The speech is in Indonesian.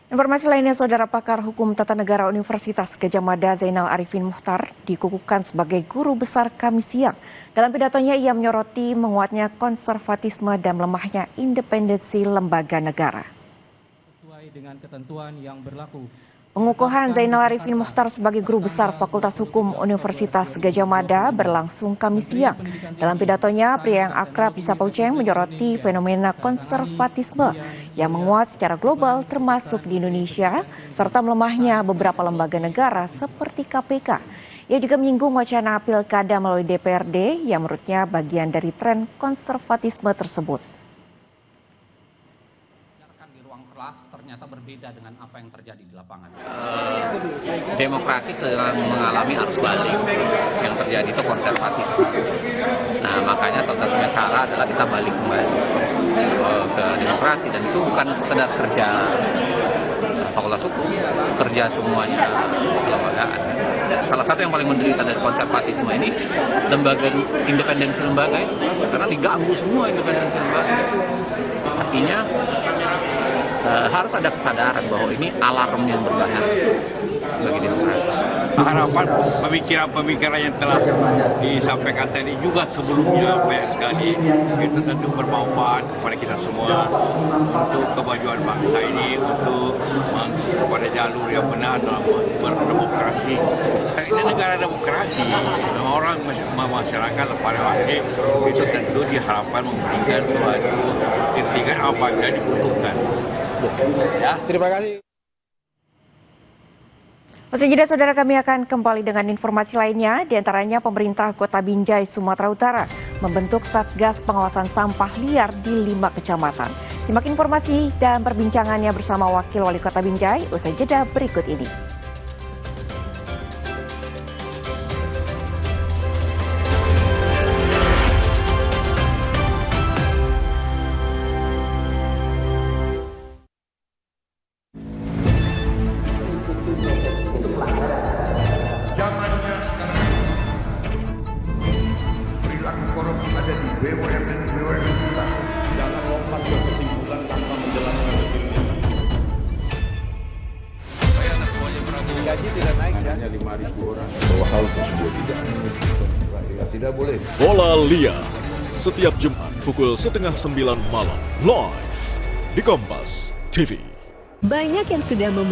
Informasi lainnya, Saudara Pakar Hukum Tata Negara Universitas Gadjah Mada Zainal Arifin Muchtar dikukuhkan sebagai guru besar Kamis siang. Dalam pidatonya ia menyoroti menguatnya konservatisme dan lemahnya independensi lembaga negara. Sesuai dengan ketentuan yang berlaku. Pengukuhan Zainal Arifin Muchtar sebagai guru besar Fakultas Hukum Universitas Gadjah Mada berlangsung Kamis siang. Dalam pidatonya, pria yang akrab disapa Uceng menyoroti fenomena konservatisme yang menguat secara global termasuk di Indonesia, serta melemahnya beberapa lembaga negara seperti KPK. Ia juga menyinggung wacana pilkada melalui DPRD yang menurutnya bagian dari tren konservatisme tersebut. Di ruang kelas ternyata berbeda dengan apa yang terjadi di lapangan. Demokrasi sedang mengalami arus balik. Yang terjadi itu konservatisme. Nah, makanya salah satunya cara adalah kita balik kembali ke demokrasi, dan itu bukan sekedar kerja Fakultas Hukum, kerja semuanya kelembagaan. Salah satu yang paling menderita dari konservatisme ini lembaga, independensi lembaga itu, karena diganggu semua independensi lembaga. Artinya harus ada kesadaran bahwa ini alarm yang berbahaya bagi demokrasi. Harapan pemikiran-pemikiran yang telah disampaikan tadi juga sebelumnya banyak sekali, itu tentu bermanfaat kepada kita semua untuk kemajuan bangsa ini, untuk kepada jalur yang benar dalam berdemokrasi. Ini negara demokrasi, orang masyarakat pada akhir itu tentu diharapkan memberikan suatu kritikan apabila dibutuhkan. Ya. Terima kasih. Usai jeda, Saudara, kami akan kembali dengan informasi lainnya, diantaranya pemerintah Kota Binjai, Sumatera Utara membentuk Satgas Pengawasan Sampah Liar di 5 kecamatan. Simak informasi dan perbincangannya bersama Wakil Wali Kota Binjai usai jeda berikut ini. Zamannya sekarang perilaku korupsi ada di BUMN kita. Jangan lompat ke kesimpulan tanpa menjelaskan detailnya. Gaji tidak naik ya. Hanya 5.000 orang. Bahwa hal tersebut tidak boleh. Bola Liar setiap Jumat pukul 8:30 malam live di Kompas TV. Banyak yang sudah